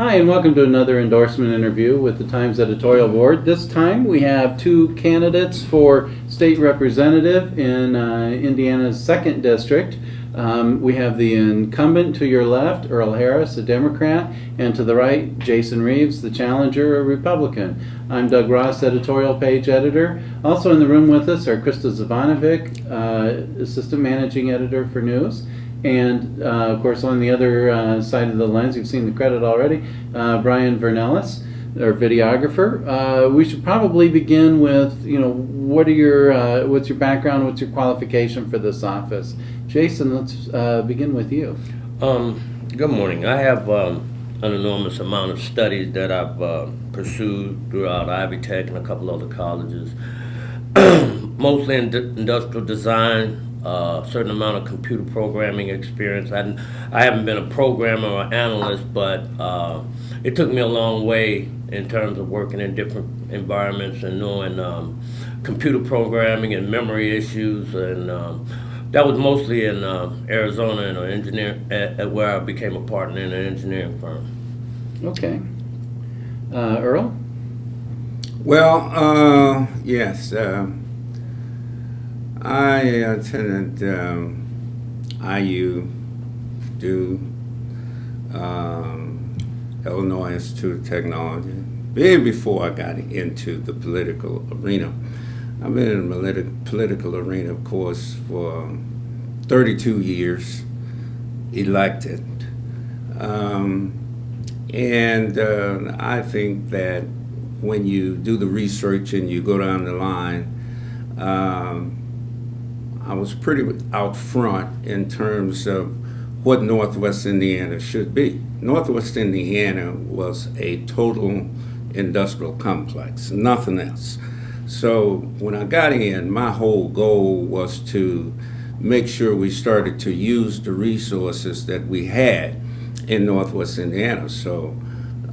Hi, and welcome to another endorsement interview with the Times Editorial Board. This time we have two candidates for state representative in Indiana's 2nd District. We have the incumbent to your left, Earl Harris, a Democrat, and to the right, Jayson Reeves, the challenger, a Republican. I'm Doug Ross, editorial page editor. Also in the room with us are Krista Zavanovic, assistant managing editor for news. And of course, on the other side of the lens, you've seen the credit already, Brian Vernellis, our videographer. We should probably begin with, what are your, what's your background, what's your qualification for this office? Jayson, let's begin with you. Good morning. I have an enormous amount of studies that I've pursued throughout Ivy Tech and a couple other colleges, mostly in industrial design. Certain amount of computer programming experience. I haven't been a programmer or analyst, but it took me a long way in terms of working in different environments and knowing computer programming and memory issues. And that was mostly in Arizona in an engineer, where I became a partner in an engineering firm. Okay. Earl? Well, yes. I attended IU, Illinois Institute of Technology, way before I got into the political arena. I've been in the political arena, of course, for 32 years, elected. And I think that when you do the research and you go down the line, I was pretty out front in terms of what Northwest Indiana should be. Northwest Indiana was a total industrial complex, nothing else. So when I got in, my whole goal was to make sure we started to use the resources that we had in Northwest Indiana. So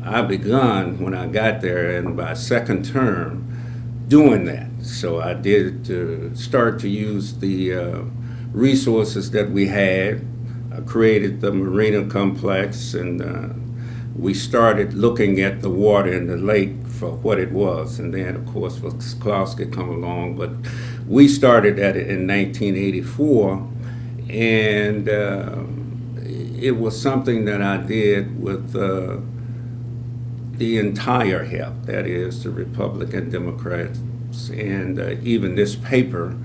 I begun when I got there, and by second term, doing that. So I did start to use the resources that we had. I created the marina complex, and we started looking at the water in the lake for what it was. And then, of course, Klosky come along. But we started at it in 1984, and it was something that I did with the entire help, that is, the Republican, Democrats, and even this paper.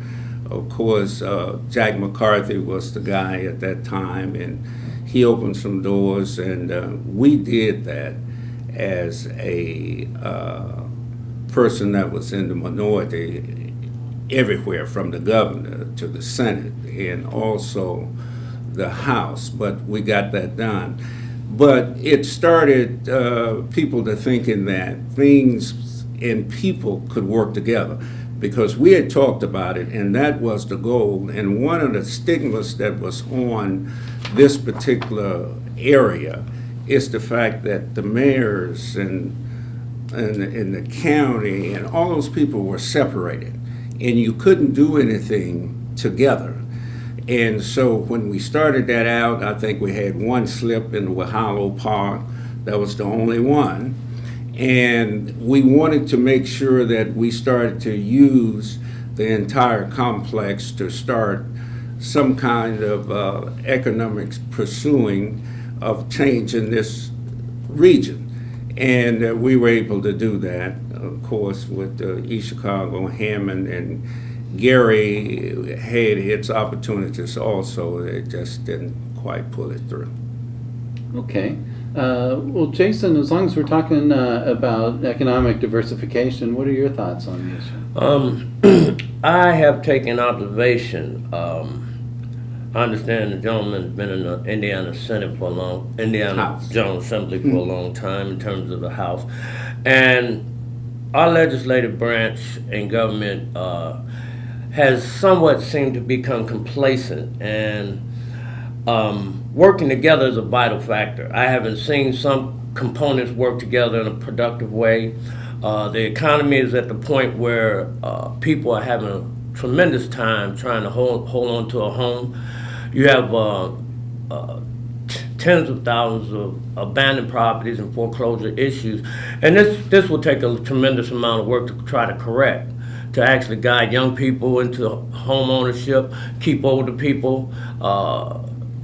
Of course, Jack McCarthy was the guy at that time, and he opened some doors, and we did that as a person that was in the minority everywhere, from the governor to the Senate and also the House, but we got that done. But it started people to thinking that things and people could work together, because we had talked about it, and that was the goal. And one of the stigmas that was on this particular area is the fact that the mayors and the county and all those people were separated, and you couldn't do anything together. And so when we started that out, I think we had one slip in Wallow Park. That was the only one. And we wanted to make sure that we started to use the entire complex to start some kind of economic pursuing of change in this region. And we were able to do that, of course, with East Chicago, Hammond, and Gary had its opportunities also. It just didn't quite pull it through. Okay. Well, Jayson, as long as we're talking about economic diversification, what are your thoughts on the issue? I have taken observation. I understand the gentleman's been in the Indiana Senate for a long, Indiana General Assembly for a long time in terms of the House, and our legislative branch and government has somewhat seemed to become complacent, and working together is a vital factor. I haven't seen some components work together in a productive way. The economy is at the point where people are having a tremendous time trying to hold on to a home. You have tens of thousands of abandoned properties and foreclosure issues. And this will take a tremendous amount of work to try to correct, to actually guide young people into home ownership, keep older people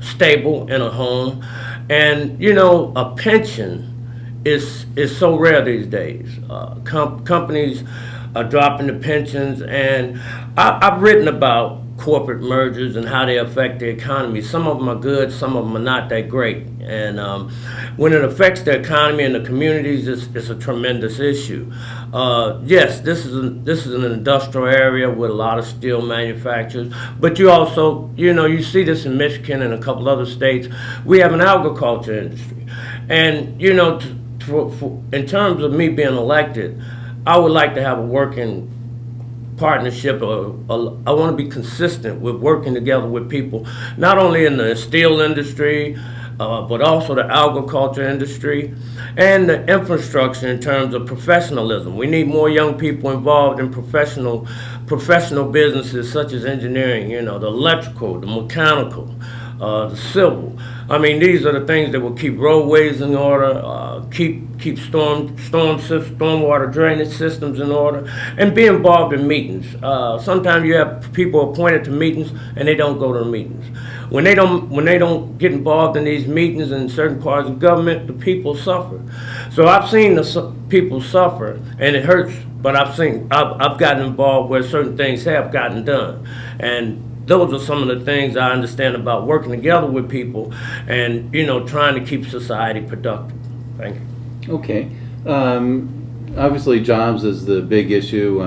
stable in a home. And, you know, a pension is so rare these days. Companies are dropping the pensions, and I've written about corporate mergers and how they affect the economy. Some of them are good, some of them are not that great. And when it affects the economy and the communities, it's a tremendous issue. Yes, this is an industrial area with a lot of steel manufacturers, but you also, you know, you see this in Michigan and a couple other states. We have an agriculture industry. And, you know, in terms of me being elected, I would like to have a working partnership. I want to be consistent with working together with people, not only in the steel industry, but also the agriculture industry and the infrastructure in terms of professionalism. We need more young people involved in professional businesses such as engineering, you know, the electrical, the mechanical, the civil. I mean, these are the things that will keep roadways in order, keep stormwater drainage systems in order, and be involved in meetings. Sometimes you have people appointed to meetings and they don't go to the meetings. When they don't get involved in these meetings in certain parts of government, the people suffer. So I've seen the people suffer, and it hurts. But I've gotten involved where certain things have gotten done, and those are some of the things I understand about working together with people and, you know, trying to keep society productive. Thank you. Okay. Obviously, jobs is the big issue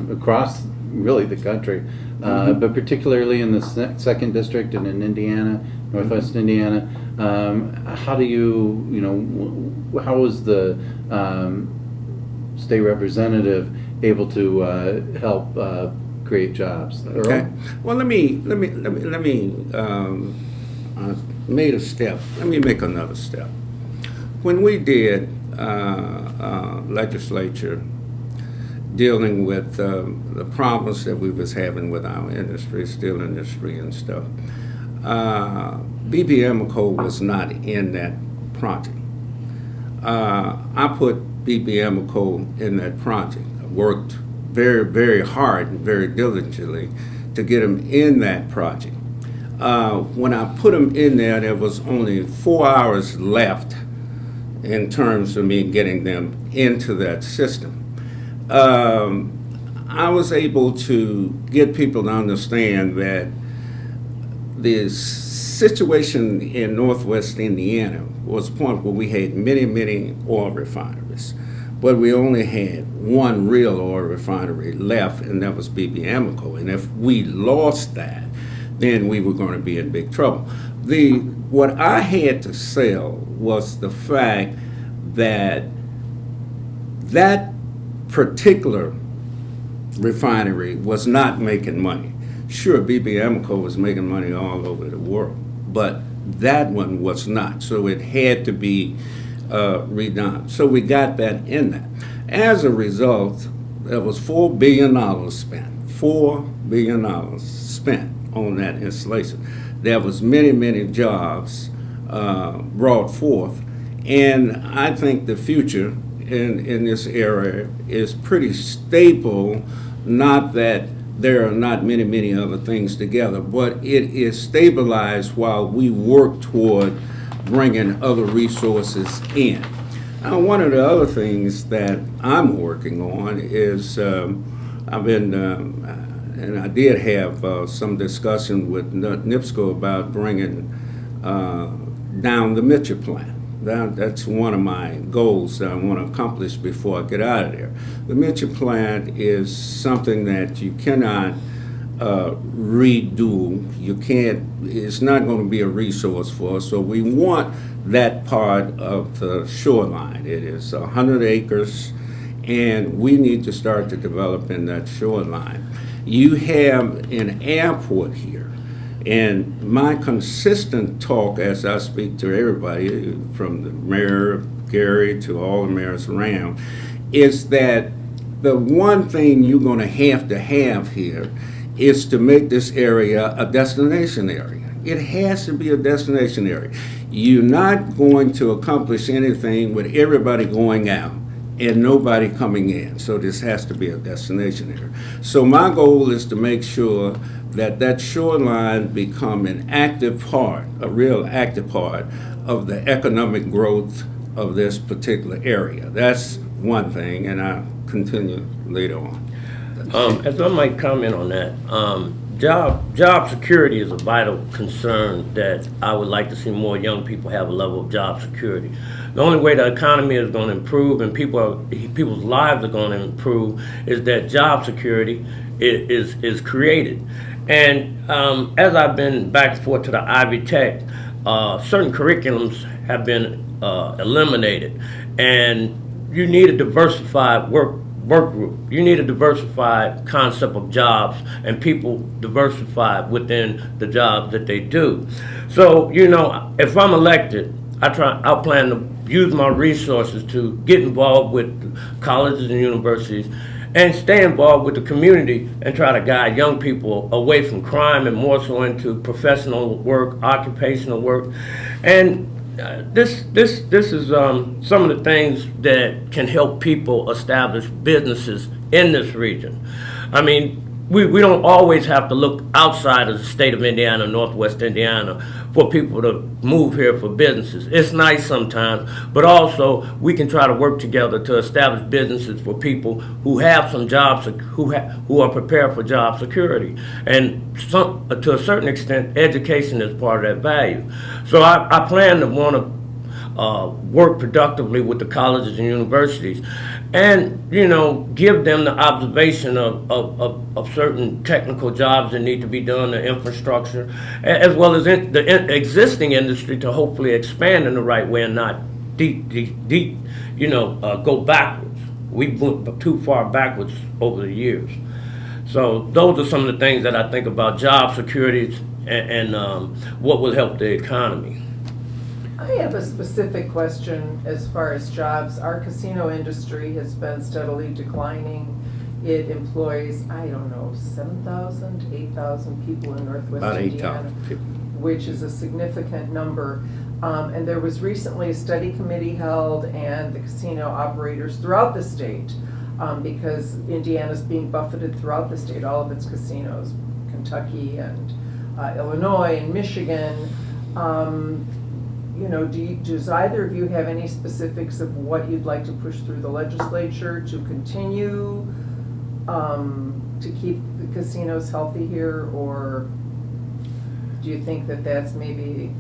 across really the country, but particularly in the second district and in Indiana, Northwest Indiana. How do how is the state representative able to help create jobs? Okay. Well, let me made a step. Let me make another step. When we did legislature dealing with the problems that we was having with our industry, steel industry and stuff, BBM code was not in that project. I put BBM code in that project. I worked very, very hard and very diligently to get them in that project. When I put them in there was only 4 hours left in terms of me getting them into that system. I was able to get people to understand that the situation in Northwest Indiana was a point where we had many, many oil refineries, but we only had one real oil refinery left, and that was BB Amoco. And if we lost that, then we were going to be in big trouble. What I had to sell was the fact that that particular refinery was not making money. Sure, BB Amoco was making money all over the world, but that one was not. So it had to be redone. So we got that in there. As a result, there was $4 billion spent. $4 billion spent on that installation. There was many, many jobs brought forth. And I think the future in this area is pretty stable, not that there are not many, many other things together, but it is stabilized while we work toward bringing other resources in. Now, one of the other things that I'm working on is I've been, and I did have some discussion with NIPSCO about bringing down the Mitchell plant. That's one of my goals that I want to accomplish before I get out of there. The Mitchell plant is something that you cannot redo. You can't, it's not going to be a resource for us, so we want that part of the shoreline. It is 100 acres, and we need to start to develop in that shoreline. You have an airport here. And my consistent talk as I speak to everybody, from the mayor, Gary, to all the mayors around, is that the one thing you're going to have here is to make this area a destination area. It has to be a destination area. You're not going to accomplish anything with everybody going out and nobody coming in. So this has to be a destination area. So my goal is to make sure that that shoreline become an active part, a real active part of the economic growth of this particular area. That's one thing, and I'll continue later on. As I might comment on that, job security is a vital concern that I would like to see more young people have a level of job security. The only way the economy is going to improve and people's lives are going to improve is that job security is created. And as I've been back and forth to the Ivy Tech, certain curriculums have been eliminated, and you need a diversified work group. You need a diversified concept of jobs and people diversified within the jobs that they do. So, if I'm elected, I'll plan to use my resources to get involved with colleges and universities and stay involved with the community and try to guide young people away from crime and more so into professional work, occupational work. And this is some of the things that can help people establish businesses in this region. I mean, we don't always have to look outside of the state of Indiana, Northwest Indiana, for people to move here for businesses. It's nice sometimes, but also we can try to work together to establish businesses for people who have some jobs, who are prepared for job security. And to a certain extent, education is part of that value. So I plan to want to work productively with the colleges and universities and, give them the observation of certain technical jobs that need to be done, the infrastructure, as well as the existing industry to hopefully expand in the right way and not go backwards. We've moved too far backwards over the years. So those are some of the things that I think about job security and what will help the economy. I have a specific question as far as jobs. Our casino industry has been steadily declining. It employs, 7,000 to 8,000 people in Northwest About Indiana, 8,000 people. which is a significant number. And there was recently a study committee held, and the casino operators throughout the state, because Indiana's being buffeted throughout the state, all of its casinos, Kentucky and Illinois and Michigan. Does either of you have any specifics of what you'd like to push through the legislature to continue to keep the casinos healthy here, or do you think that that's maybe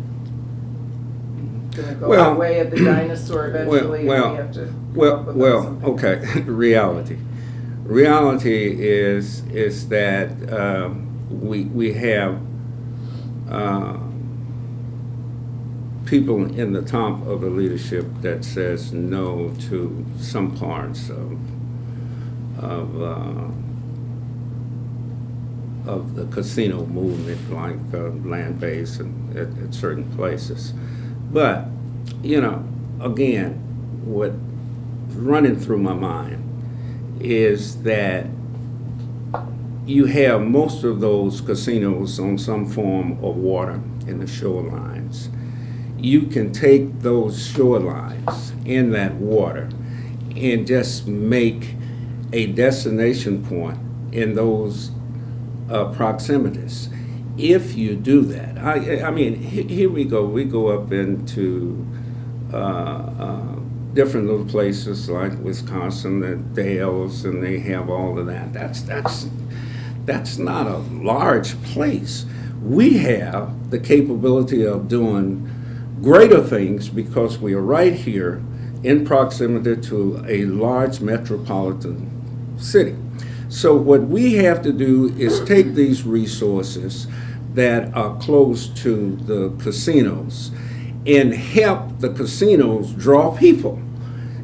going to go the way of the dinosaur eventually, and we have to come up with something okay. Reality is that we have people in the top of the leadership that says no to some parts of the casino movement, like land-based and at certain places. But, again, what's running through my mind is that you have most of those casinos on some form of water in the shorelines. You can take those shorelines in that water and just make a destination point in those proximities. If you do that, I mean, here we go up into different little places like Wisconsin, the Dales, and they have all of that. That's not a large place. We have the capability of doing greater things because we are right here in proximity to a large metropolitan city. So what we have to do is take these resources that are close to the casinos and help the casinos draw people.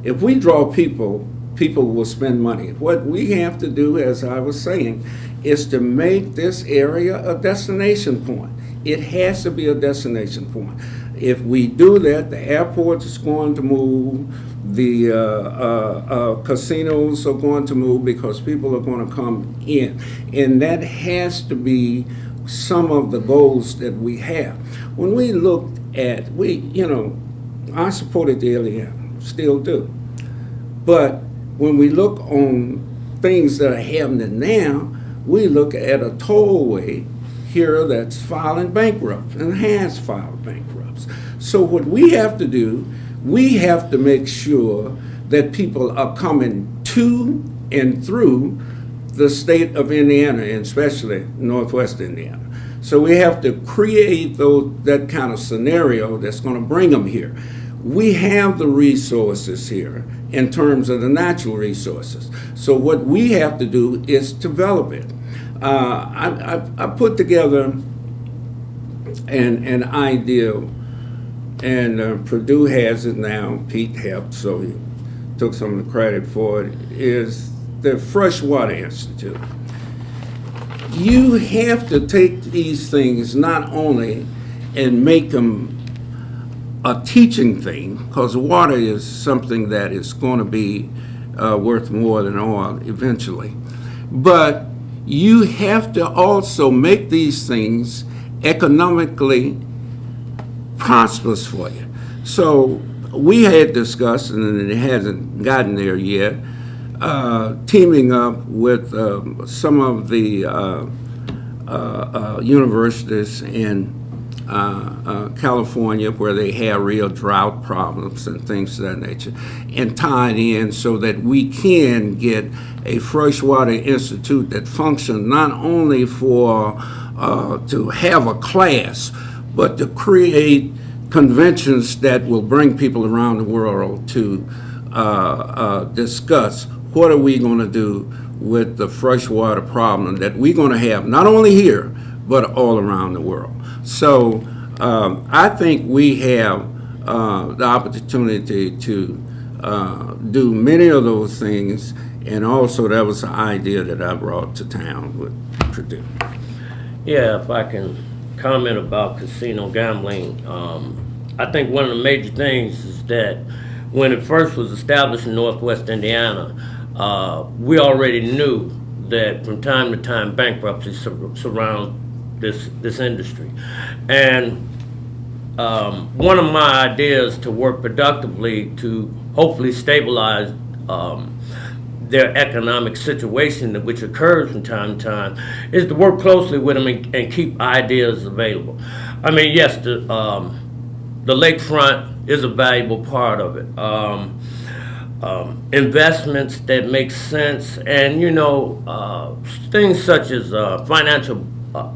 If we draw people, people will spend money. What we have to do, as I was saying, is to make this area a destination point. It has to be a destination point. If we do that, the airport is going to move, the casinos are going to move because people are going to come in. And that has to be some of the goals that we have. When we look at, I supported the Indiana, still do. But when we look on things that are happening now, we look at a tollway here that's filing bankrupt and has filed bankrupt. So what we have to do, we have to make sure that people are coming to and through the state of Indiana, and especially Northwest Indiana. So we have to create that kind of scenario that's going to bring them here. We have the resources here in terms of the natural resources. So what we have to do is develop it. I put together an idea, and Purdue has it now. Pete helped, so he took some of the credit for it, is the Freshwater Institute. You have to take these things not only and make them a teaching thing, because water is something that is going to be worth more than oil eventually, but you have to also make these things economically prosperous for you. So we had discussed, and it hasn't gotten there yet, teaming up with some of the universities in California where they have real drought problems and things of that nature, and tying in so that we can get a freshwater institute that functions not only for to have a class, but to create conventions that will bring people around the world to discuss what are we going to do with the freshwater problem that we're going to have not only here but all around the world. So I think we have the opportunity to do many of those things, and also that was an idea that I brought to town with Purdue. Yeah, if I can comment about casino gambling, I think one of the major things is that when it first was established in Northwest Indiana, we already knew that from time to time bankruptcies surround this industry. And one of my ideas to work productively to hopefully stabilize their economic situation, which occurs from time to time, is to work closely with them and keep ideas available. I mean, yes, the lakefront is a valuable part of it. Investments that make sense, and things such as financial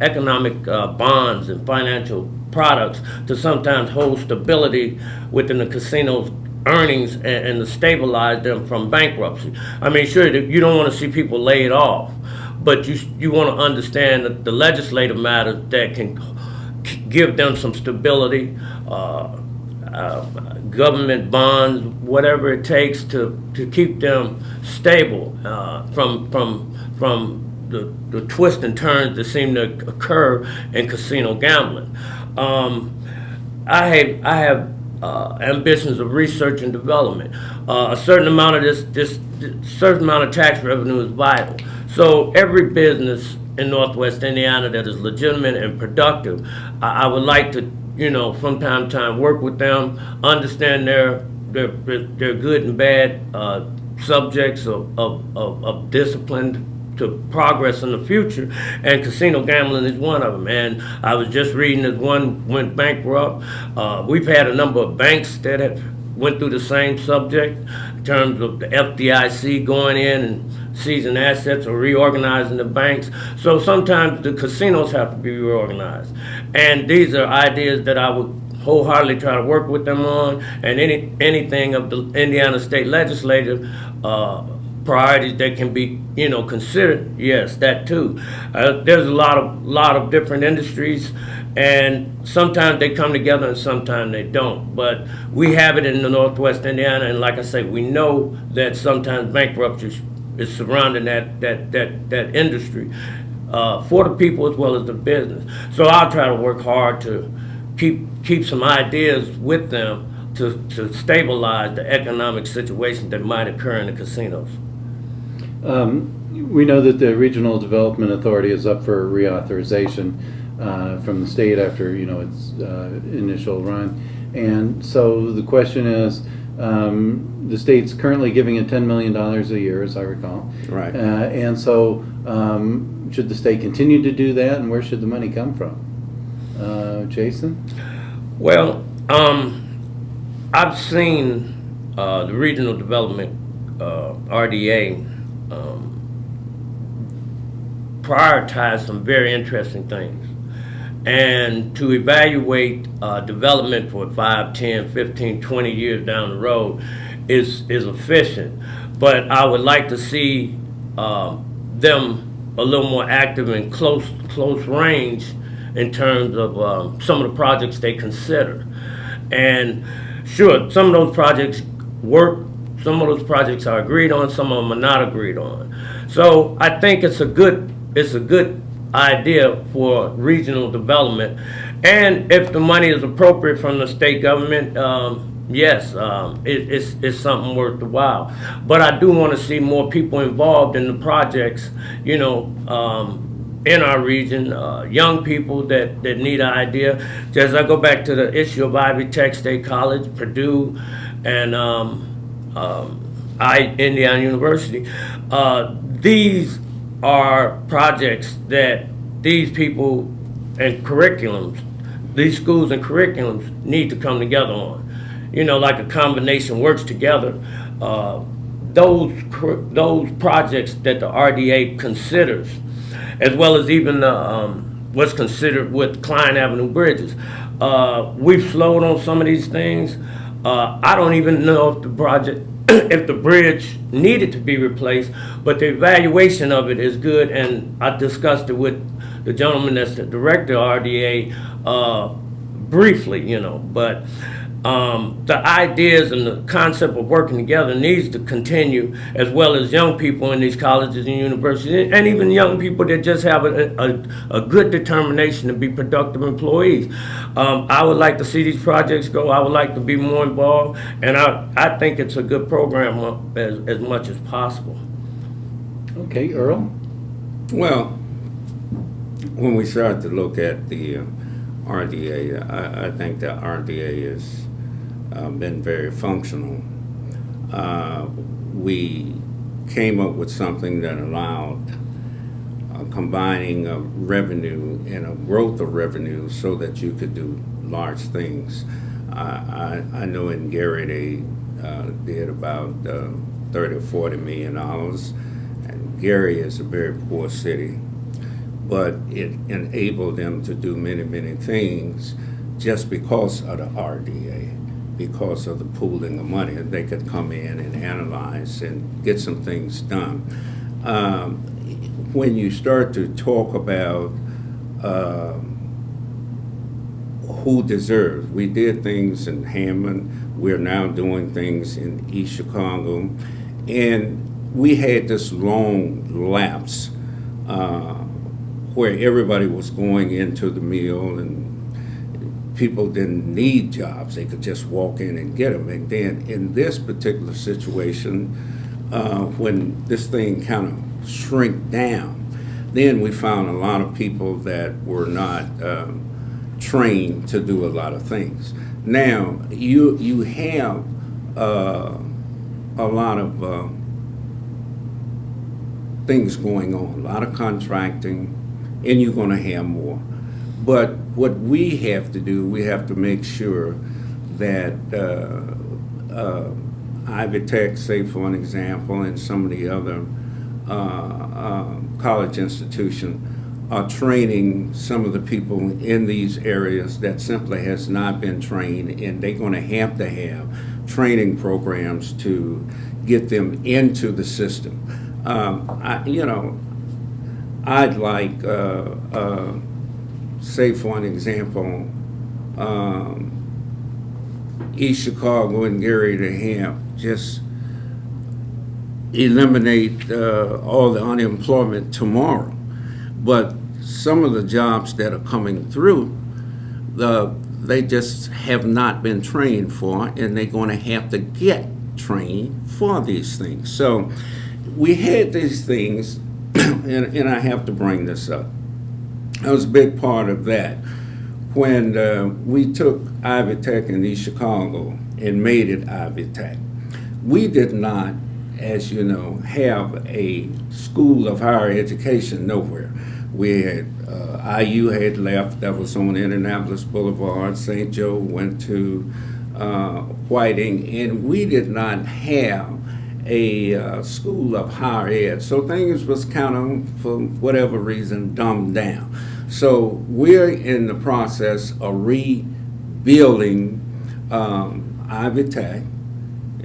economic bonds and financial products to sometimes hold stability within the casino's earnings and to stabilize them from bankruptcy. I mean, sure, you don't want to see people laid off, but you want to understand the legislative matters that can give them some stability, government bonds, whatever it takes to keep them stable from the twists and turns that seem to occur in casino gambling. I have ambitions of research and development. A certain amount of certain amount of tax revenue is vital. So every business in Northwest Indiana that is legitimate and productive, I would like to, from time to time work with them, understand their good and bad subjects of discipline to progress in the future, and casino gambling is one of them. And I was just reading that one went bankrupt. We've had a number of banks that have went through the same subject in terms of the FDIC going in and seizing assets or reorganizing the banks. So sometimes the casinos have to be reorganized. And these are ideas that I would wholeheartedly try to work with them on, and anything of the Indiana State Legislative priorities that can be, considered. Yes, that too. There's a lot of different industries, and sometimes they come together and sometimes they don't. But we have it in the Northwest Indiana, and like I say, we know that sometimes bankruptcy is surrounding that industry for the people as well as the business. So I'll try to work hard to keep some ideas with them to stabilize the economic situation that might occur in the casinos. We know that the Regional Development Authority is up for reauthorization. from the state after, its initial run. And so the question is, the state's currently giving it $10 million a year, as I recall. Right. And so should the state continue to do that, and where should the money come from? Jayson? Well, I've seen the Regional Development RDA prioritize some very interesting things. And to evaluate development for 5, 10, 15, 20 years down the road is efficient. But I would like to see them a little more active and close range in terms of some of the projects they consider. And sure, some of those projects work, some of those projects are agreed on, some of them are not agreed on. So I think it's a good idea for regional development. And if the money is appropriate from the state government, yes, it's something worth the while. But I do want to see more people involved in the projects, in our region, young people that need an idea. As I go back to the issue of Ivy Tech State College, Purdue, and Indiana University, these are projects that these people and curriculums, these schools and curriculums need to come together on. Like a combination works together. Those projects that the RDA considers, as well as even what's considered with Klein Avenue bridges. We've slowed on some of these things. I don't even know if the bridge needed to be replaced, but the evaluation of it is good, and I discussed it with the gentleman that's the director of RDA briefly, but the ideas and the concept of working together needs to continue, as well as young people in these colleges and universities, and even young people that just have a good determination to be productive employees. I would like to see these projects go. I would like to be more involved, and I think it's a good program as much as possible. Okay, Earl? Well, when we start to look at the RDA, I think the RDA has been very functional. We came up with something that allowed combining of revenue and a growth of revenue so that you could do large things. I know in Gary they did about 30 or 40 million dollars, and Gary is a very poor city, but it enabled them to do many things just because of the RDA, because of the pooling of money. They could come in and analyze and get some things done. When you start to talk about who deserves, we did things in Hammond, we're now doing things in East Chicago, and we had this long lapse where everybody was going into the mill and people didn't need jobs. They could just walk in and get them. And then in this particular situation, when this thing kind of shrink down, then we found a lot of people that were not trained to do a lot of things. Now, you have a lot of things going on, a lot of contracting, and you're going to have more. But what we have to do, we have to make sure that Ivy Tech, say for an example, and some of the other college institutions are training some of the people in these areas that simply has not been trained, and they're going to have training programs to get them into the system. I'd like, say for an example, East Chicago and Gary to have just eliminate all the unemployment tomorrow. But some of the jobs that are coming through, they just have not been trained for, and they're going to have to get trained for these things. So we had these things, and I have to bring this up. That was a big part of that. When we took Ivy Tech in East Chicago and made it Ivy Tech, we did not, as you know, have a school of higher education nowhere. We had, IU had left, that was on Indianapolis Boulevard. St. Joe went to Whiting, and we did not have a school of higher ed. So things was kind of, for whatever reason, dumbed down. So we're in the process of rebuilding Ivy Tech,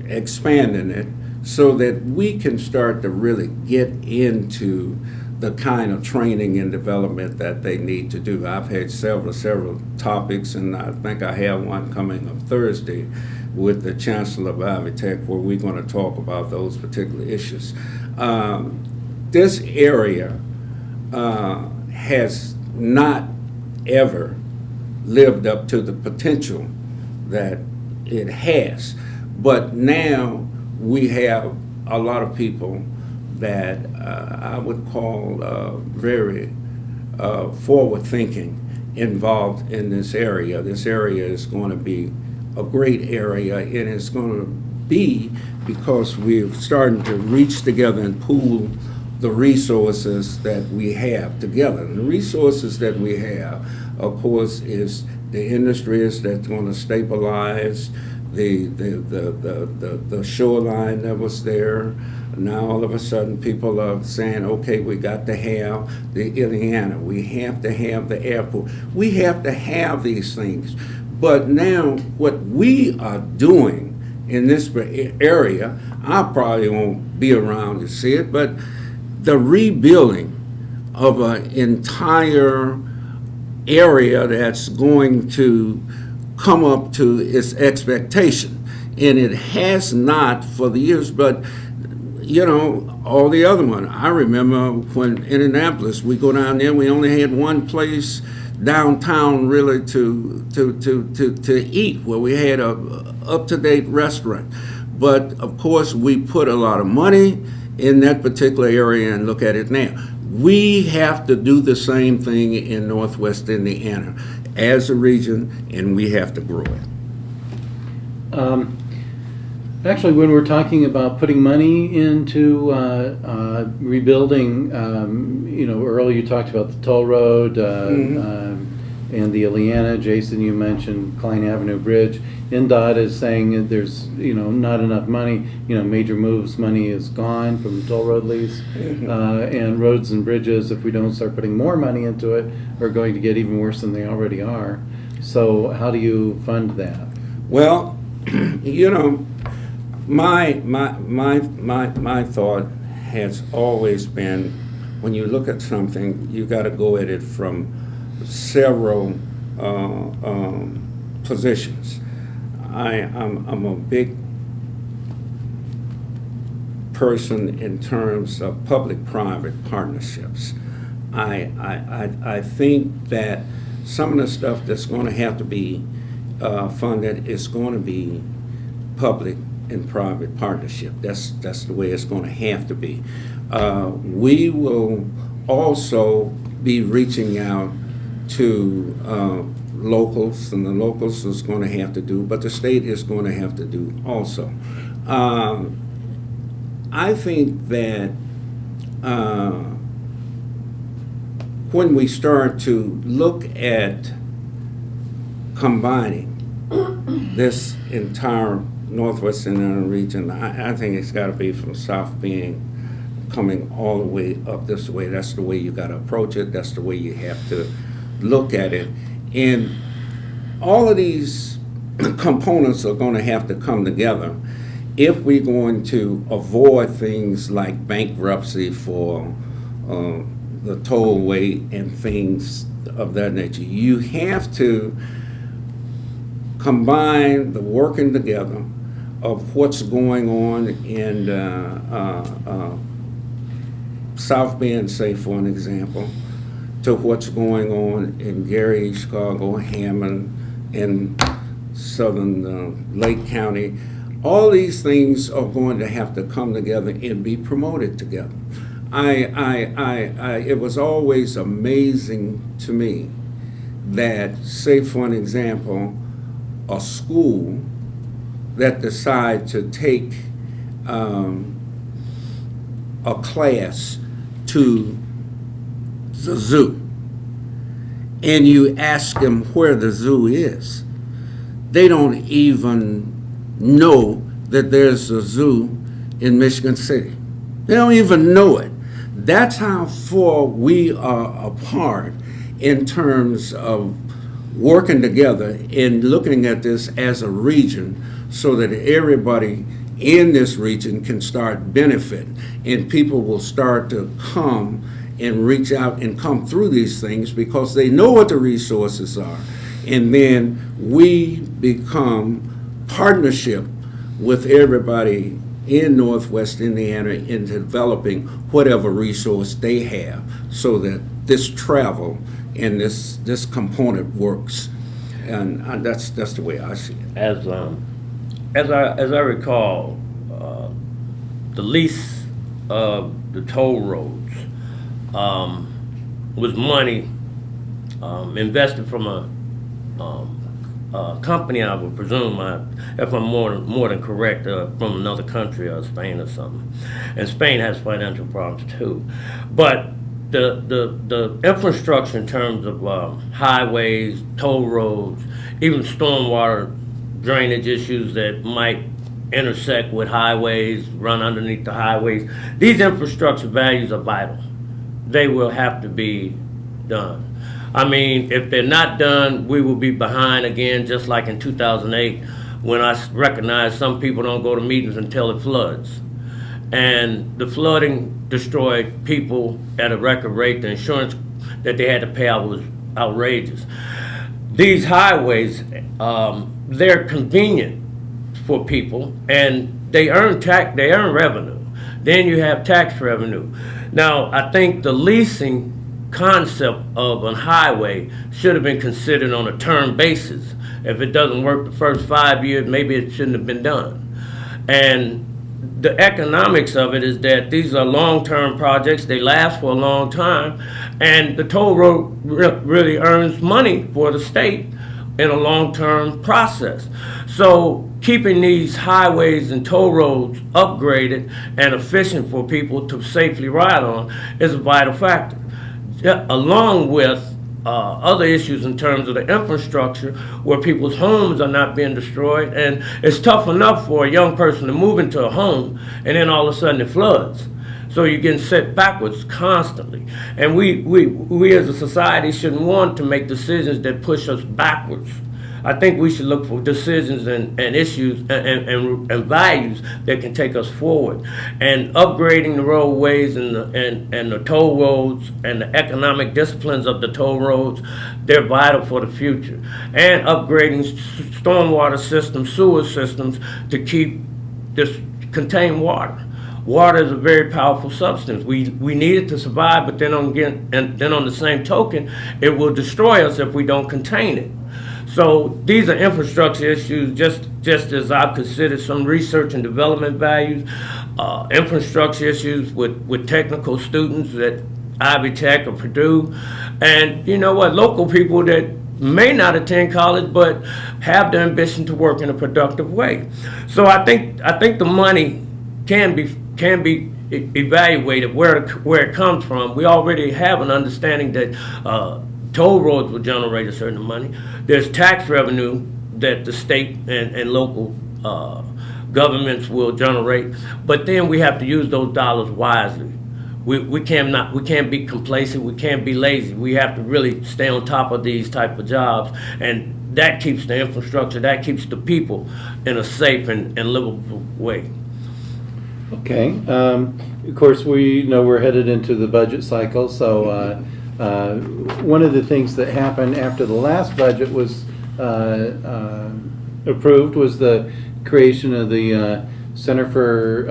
expanding it, so that we can start to really get into the kind of training and development that they need to do. I've had several topics, and I think I have one coming up Thursday with the Chancellor of Ivy Tech, where we're going to talk about those particular issues. This area has not ever lived up to the potential that it has. But now we have a lot of people that I would call very forward-thinking involved in this area. This area is going to be a great area, and it's going to be because we're starting to reach together and pool the resources that we have together. And the resources that we have, of course, is the industries that's going to stabilize the shoreline that was there. Now all of a sudden people are saying, okay, we got to have the Indiana, we have to have the airport, we have to have these things. But now what we are doing in this area, I probably won't be around to see it, but the rebuilding of an entire area that's going to come up to its expectation. And it has not for the years, but you know, all the other one. I remember when Indianapolis, we go down there, we only had one place downtown really to eat, where we had a up-to-date restaurant. But of course, we put a lot of money in that particular area, and look at it now. We have to do the same thing in Northwest Indiana as a region, and we have to grow it. Actually, when we're talking about putting money into rebuilding, you know, Earl, you talked about the toll road and the Ileana. Jayson, you mentioned Klein Avenue Bridge. NDOT is saying that there's, you know, not enough money. You know, Major Moves money is gone from the toll road lease. And roads and bridges, if we don't start putting more money into it, are going to get even worse than they already are. So how do you fund that? Well, you know, my thought has always been, when you look at something, you got to go at it from several positions. I'm a big person in terms of public-private partnerships. I think that some of the stuff that's going to have to be funded is going to be public and private partnership. That's the way it's going to have to be. We will also be reaching out to locals, and the locals is going to have to do, but the state is going to have to do also. I think that when we start to look at combining this entire Northwest Indiana region, I think it's got to be from South Bend coming all the way up this way. That's the way you got to approach it. That's the way you have to look at it. And all of these components are going to have to come together if we're going to avoid things like bankruptcy for the tollway and things of that nature. You have to combine the working together of what's going on in South Bend, say for an example, to what's going on in Gary, Chicago, Hammond, in southern Lake County. All these things are going to have to come together and be promoted together. it was always amazing to me that, say for an example, a school that decide to take a class to the zoo, and you ask them where the zoo is, they don't even know that there's a zoo in Michigan City. They don't even know it. That's how far we are apart in terms of working together and looking at this as a region so that everybody in this region can start benefiting, and people will start to come and reach out and come through these things because they know what the resources are. And then we become partnership with everybody in Northwest Indiana in developing whatever resource they have so that this travel and this component works. And that's the way I see it. As I recall, the lease of the toll roads was money invested from a company, I would presume, if I'm more than correct, from another country or Spain or something. And Spain has financial problems too. But the infrastructure in terms of highways, toll roads, even stormwater drainage issues that might intersect with highways, run underneath the highways, these infrastructure values are vital. They will have to be done. I mean, if they're not done, we will be behind again, just like in 2008, when I recognized some people don't go to meetings until it floods. And the flooding destroyed people at a record rate. The insurance that they had to pay out was outrageous. These highways, they're convenient for people, and they earn revenue. Then you have tax revenue. Now, I think the leasing concept of a highway should have been considered on a term basis. If it doesn't work the first 5 years, maybe it shouldn't have been done. And the economics of it is that these are long-term projects. They last for a long time, and the toll road really earns money for the state in a long-term process. So keeping these highways and toll roads upgraded and efficient for people to safely ride on is a vital factor, along with other issues in terms of the infrastructure where people's homes are not being destroyed. And it's tough enough for a young person to move into a home and then all of a sudden it floods. So you're getting set backwards constantly. And we as a society shouldn't want to make decisions that push us backwards. I think we should look for decisions and issues and values that can take us forward. And upgrading the roadways and the toll roads and the economic disciplines of the toll roads, they're vital for the future. And upgrading stormwater systems, sewer systems to keep this contain water. Water is a very powerful substance. We need it to survive, but then on the same token, it will destroy us if we don't contain it. So these are infrastructure issues, just as I've considered some research and development values, infrastructure issues with technical students at Ivy Tech or Purdue, and you know what, local people that may not attend college but have the ambition to work in a productive way. So I think the money can be evaluated where it comes from. We already have an understanding that toll roads will generate a certain money. There's tax revenue that the state and local governments will generate, but then we have to use those dollars wisely. We can't be complacent. We can't be lazy. We have to really stay on top of these type of jobs, and that keeps the infrastructure, that keeps the people in a safe and livable way. Okay. Of course, we know we're headed into the budget cycle, so one of the things that happened after the last budget was approved was the creation of the Center for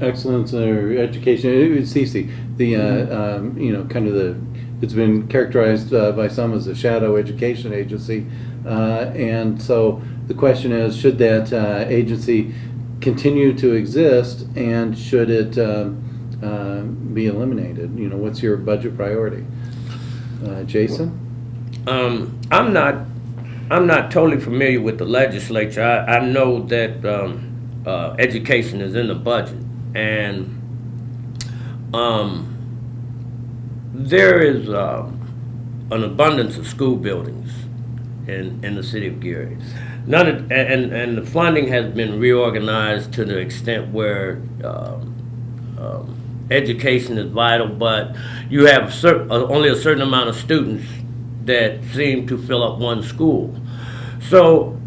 Excellence or Education, CC. It's been characterized by some as a shadow education agency, and so the question is, should that agency continue to exist, and should it be eliminated? You know, what's your budget priority? Jayson? I'm not totally familiar with the legislature. I know that education is in the budget, and there is an abundance of school buildings in the city of Gary. And the funding has been reorganized to the extent where education is vital, but you have only a certain amount of students that seem to fill up one school. So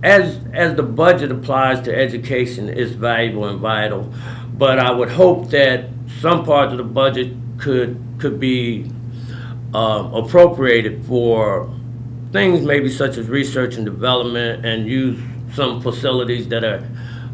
as the budget applies to education, it's valuable and vital, but I would hope that some parts of the budget could be appropriated for things maybe such as research and development, and use some facilities that are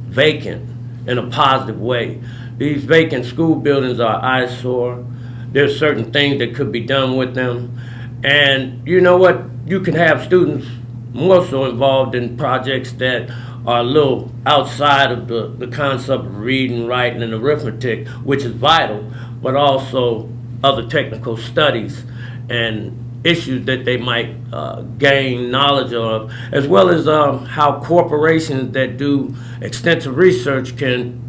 vacant in a positive way. These vacant school buildings are eyesore. There's certain things that could be done with them. And you know what? You can have students more so involved in projects that are a little outside of the concept of reading, writing, and arithmetic, which is vital, but also other technical studies and issues that they might gain knowledge of, as well as how corporations that do extensive research can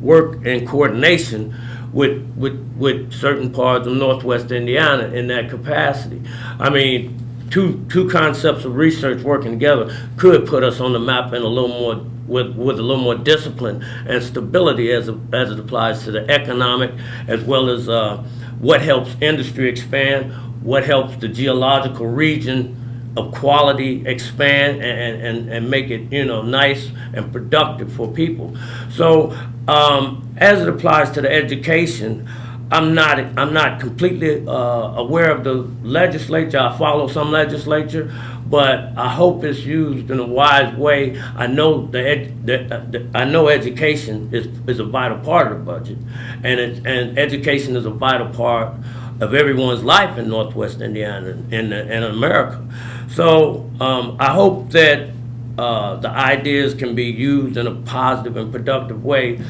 work in coordination with certain parts of Northwest Indiana in that capacity. I mean, two concepts of research working together could put us on the map in a little more with a little more discipline and stability as it applies to the economic, as well as what helps industry expand, what helps the geological region of quality expand and make it, you know, nice and productive for people. So as it applies to the education, I'm not completely aware of the legislature. I follow some legislature, but I hope it's used in a wise way. I know I know education is a vital part of the budget, and education is a vital part of everyone's life in Northwest Indiana and in America. So I hope that the ideas can be used in a positive and productive way,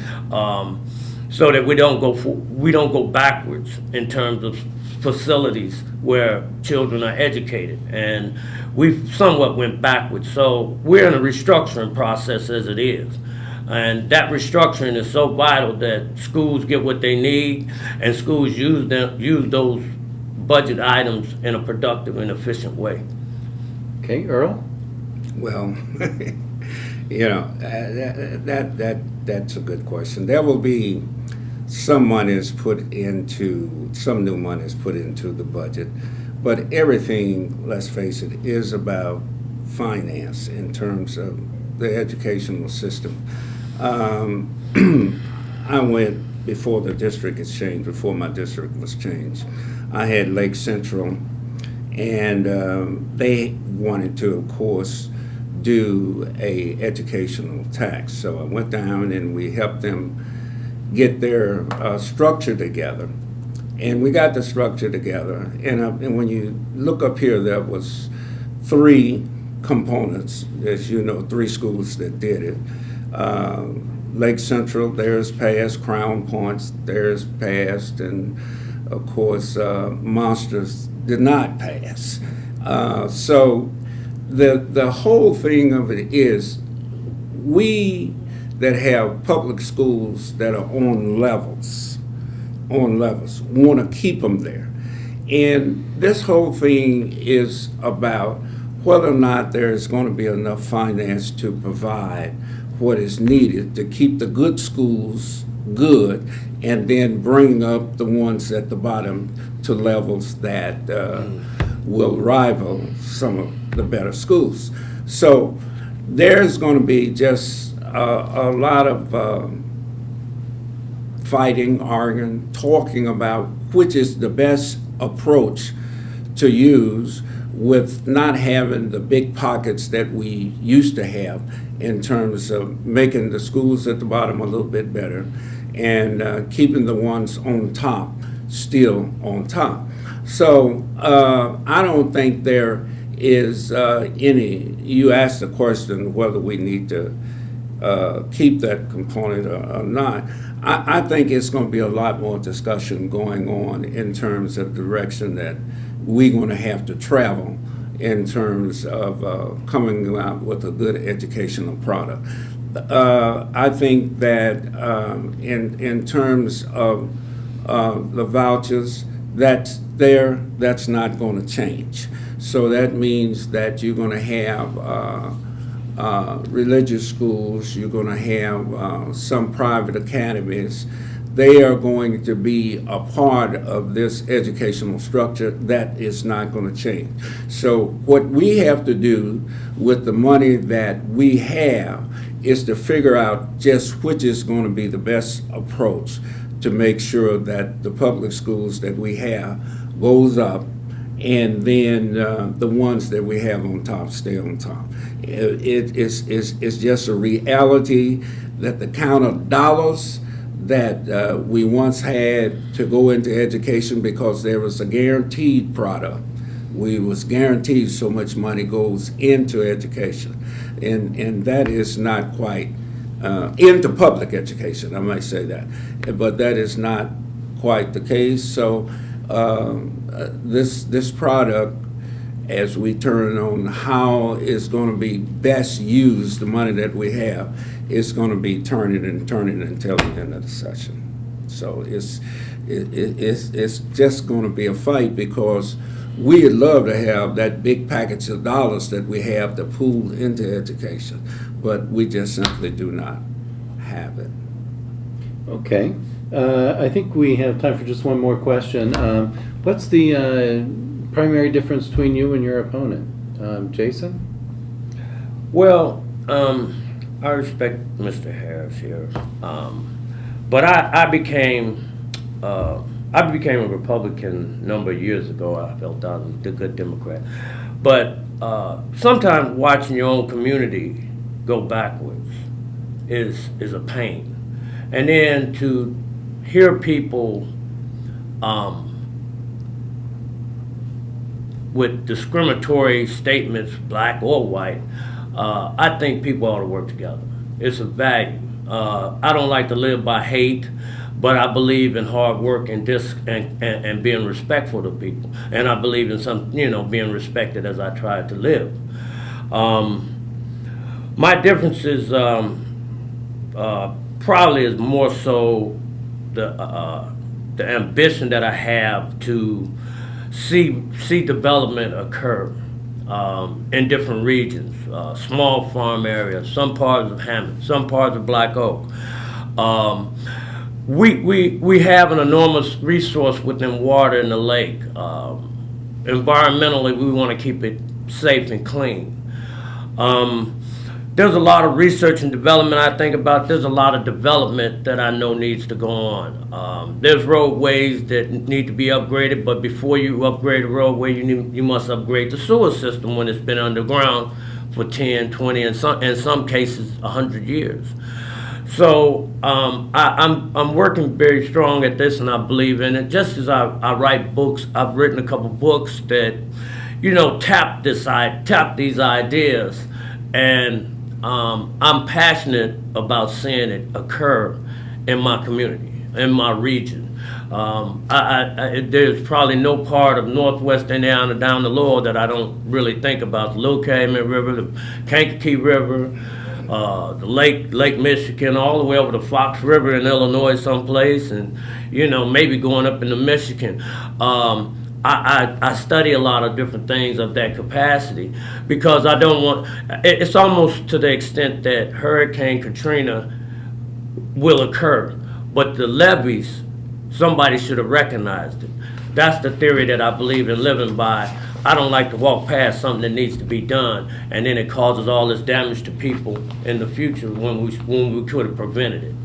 so that we don't go backwards in terms of facilities where children are educated, and we somewhat went backwards. So we're in a restructuring process as it is. And that restructuring is so vital that schools get what they need, and schools use those budget items in a productive and efficient way. Okay, Earl? Well, you know, that's a good question. There will be some new money is put into the budget, but everything, let's face it, is about finance in terms of the educational system. I went before the district is changed, before my district was changed. I had Lake Central, and they wanted to, of course, do a educational tax. So I went down and we helped them get their structure together. And we got the structure together. And when you look up here, there was 3 components, as you know, 3 schools that did it. Lake Central, theirs passed. Crown Point's, theirs passed. And of course, Monsters did not pass. So the whole thing of it is, we that have public schools that are on levels, want to keep them there. And this whole thing is about whether or not there's going to be enough finance to provide what is needed to keep the good schools good, and then bring up the ones at the bottom to levels that will rival some of the better schools. So there's going to be just a lot of fighting, arguing, talking about which is the best approach to use, with not having the big pockets that we used to have in terms of making the schools at the bottom a little bit better, and keeping the ones on top still on top. So I don't think there is any, you asked the question whether we need to keep that component or not. I think it's going to be a lot more discussion going on in terms of the direction that we're going to have to travel in terms of coming out with a good educational product. I think that in terms of the vouchers, that's not going to change. So that means that you're going to have religious schools, you're going to have some private academies. They are going to be a part of this educational structure. That is not going to change. So what we have to do with the money that we have is to figure out just which is going to be the best approach to make sure that the public schools that we have goes up, and then the ones that we have on top stay on top. It's just a reality that the count of dollars that we once had to go into education, because there was a guaranteed product. We was guaranteed so much money goes into education, and that is not quite into public education, I might say that, but that is not quite the case. So this product, as we turn on how it's going to be best used, the money that we have, is going to be turning until the end of the session. So it's just going to be a fight, because we'd love to have that big package of dollars that we have to pool into education, but we just simply do not have it. Okay. I think we have time for just one more question. What's the primary difference between you and your opponent? Jayson? Well, I respect Mr. Harris here, but I became a Republican a number of years ago. I felt I was a good Democrat, but sometimes watching your own community go backwards is a pain, and then to hear people with discriminatory statements, black or white, I think people ought to work together. It's a value. I don't like to live by hate, but I believe in hard work and being respectful to people. And I believe in being respected as I try to live. My difference is probably is more so the ambition that I have to see development occur in different regions, small farm areas, some parts of Hammond, some parts of Black Oak. We have an enormous resource within water in the lake. Environmentally, we want to keep it safe and clean. There's a lot of research and development I think about. There's a lot of development that I know needs to go on. There's roadways that need to be upgraded, but before you upgrade a roadway, you must upgrade the sewer system when it's been underground for 10, 20, and in some cases 100 years. So I'm working very strong at this, and I believe in it. Just as I write books, I've written a couple books that, tap these ideas, and I'm passionate about seeing it occur in my community, in my region. There's probably no part of Northwest Indiana down the Lower that I don't really think about. The Little Calumet River, the Kankakee River, the Lake Michigan, all the way over the Fox River in Illinois someplace, and maybe going up into Michigan. I study a lot of different things of that capacity, because I don't want, it's almost to the extent that Hurricane Katrina will occur, but the levees, somebody should have recognized it. That's the theory that I believe in living by. I don't like to walk past something that needs to be done, and then it causes all this damage to people in the future when we could have prevented it,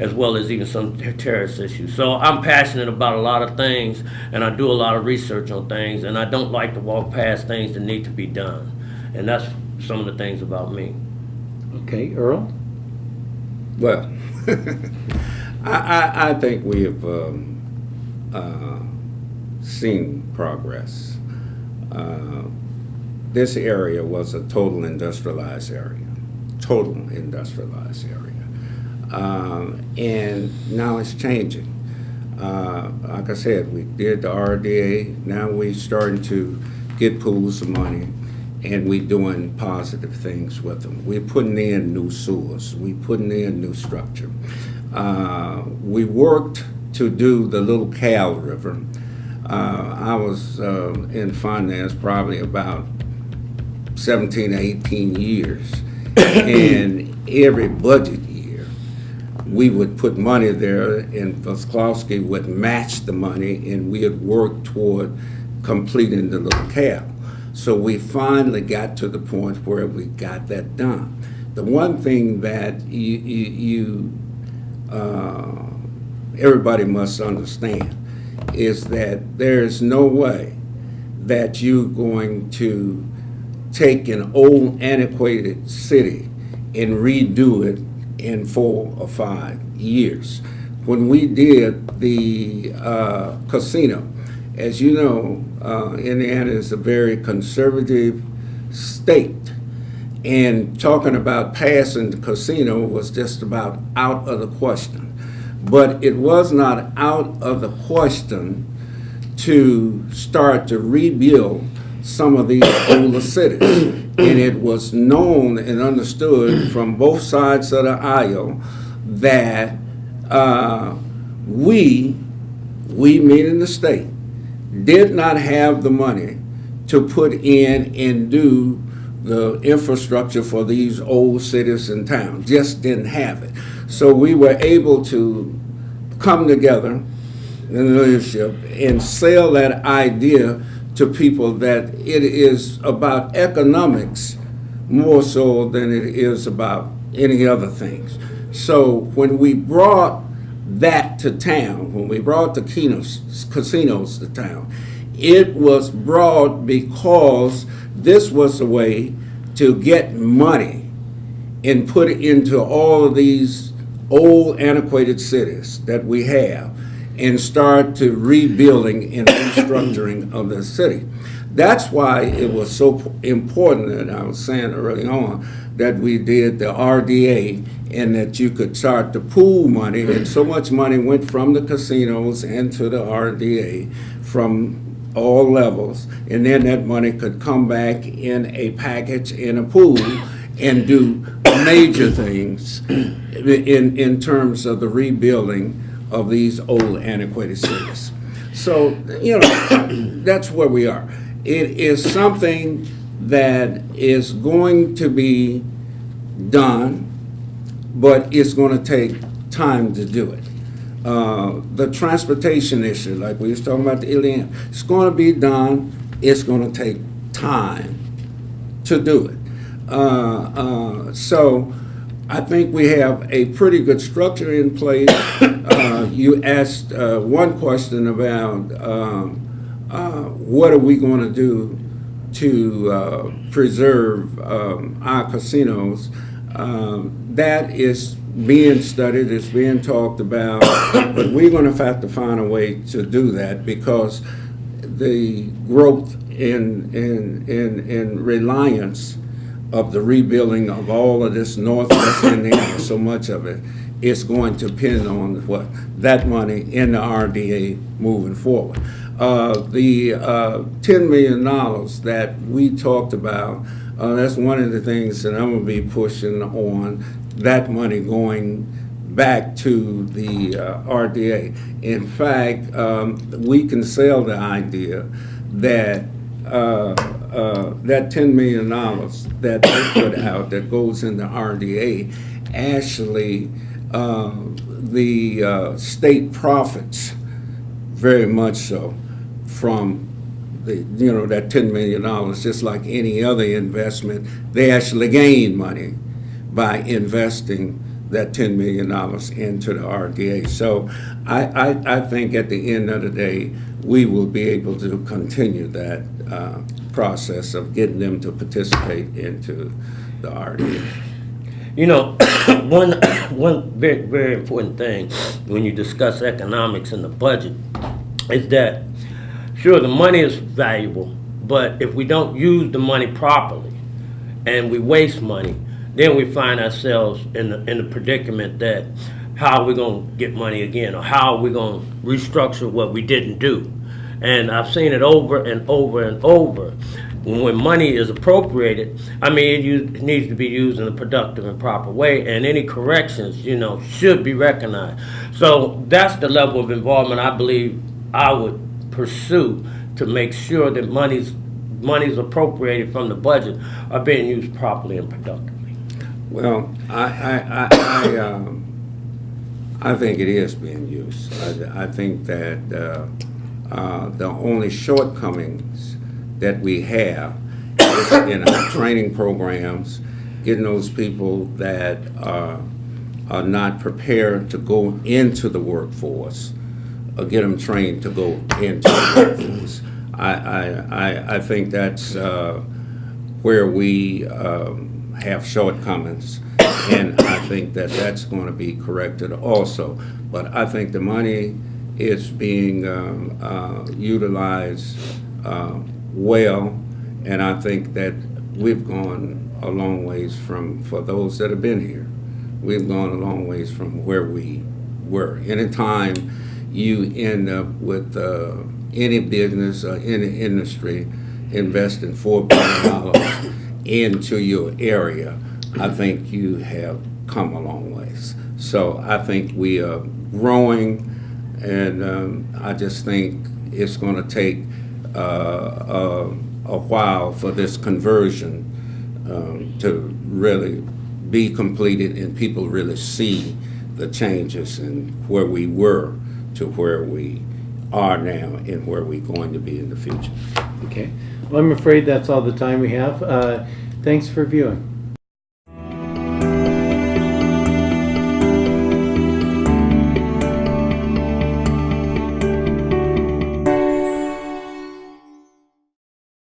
as well as even some terrorist issues. So I'm passionate about a lot of things, and I do a lot of research on things, and I don't like to walk past things that need to be done. And that's some of the things about me. Okay, Earl? Well, I think we have seen progress. This area was a total industrialized area, total industrialized area. And now it's changing. Like I said, we did the RDA, now we're starting to get pools of money, and we're doing positive things with them. We're putting in new sewers, we're putting in new structure. We worked to do the Little Cal River. I was in finance probably about 17, 18 years, and every budget year, we would put money there, and Voskowski would match the money, and we would work toward completing the Little Cal. So we finally got to the point where we got that done. The one thing that everybody must understand is that there's no way that you're going to take an old antiquated city and redo it in 4 or 5 years. When we did the casino, as you know, Indiana is a very conservative state, and talking about passing the casino was just about out of the question. But it was not out of the question to start to rebuild some of these older cities. And it was known and understood from both sides of the aisle that we meaning the state, did not have the money to put in and do the infrastructure for these old cities and towns. Just didn't have it. So we were able to come together in leadership and sell that idea to people that it is about economics more so than it is about any other things. So when we brought that to town, when we brought the casinos to town, it was brought because this was a way to get money and put it into all of these old antiquated cities that we have and start to rebuilding and restructuring of the city. That's why it was so important, and I was saying early on, that we did the RDA and that you could start to pool money, and so much money went from the casinos into the RDA from all levels, and then that money could come back in a package in a pool and do major things in terms of the rebuilding of these old antiquated cities. So, you know, that's where we are. It is something that is going to be done, but it's going to take time to do it. The transportation issue, like we was talking about the Iliana, it's going to be done. It's going to take time to do it. So I think we have a pretty good structure in place. You asked one question about what are we going to do to preserve our casinos. That is being studied, it's being talked about, but we're going to have to find a way to do that because the growth in reliance of the rebuilding of all of this Northwest Indiana, so much of it, is going to depend on what that money in the RDA moving forward. The $10 million that we talked about, that's one of the things that I'm going to be pushing on, that money going back to the RDA. In fact, we can sell the idea that that $10 million that they put out that goes in the RDA, actually the state profits very much so from the, you know, that $10 million, just like any other investment. They actually gain money by investing that $10 million into the RDA. So I think at the end of the day, we will be able to continue that process of getting them to participate into the RDA. You know, one very, very important thing when you discuss economics and the budget is that, sure, the money is valuable, but if we don't use the money properly and we waste money, then we find ourselves in the predicament that how are we going to get money again, or how are we going to restructure what we didn't do. And I've seen it over and over and over. When money is appropriated, I mean, it needs to be used in a productive and proper way, and any corrections, should be recognized. So that's the level of involvement I believe I would pursue to make sure that monies appropriated from the budget are being used properly and productively. Well, I think it is being used. I think that the only shortcomings that we have is in our training programs, getting those people that are not prepared to go into the workforce, or get them trained to go into the workforce. I think that's where we have shortcomings, and I think that that's going to be corrected also. But I think the money is being utilized well, and I think that we've gone a long ways for those that have been here. We've gone a long ways from where we were. Anytime you end up with any business or any industry investing $4 billion into your area, I think you have come a long ways. So I think we are growing, and I just think it's going to take a while for this conversion to really be completed and people really see the changes in where we were to where we are now and where we're going to be in the future. Okay. Well, I'm afraid that's all the time we have. Thanks for viewing.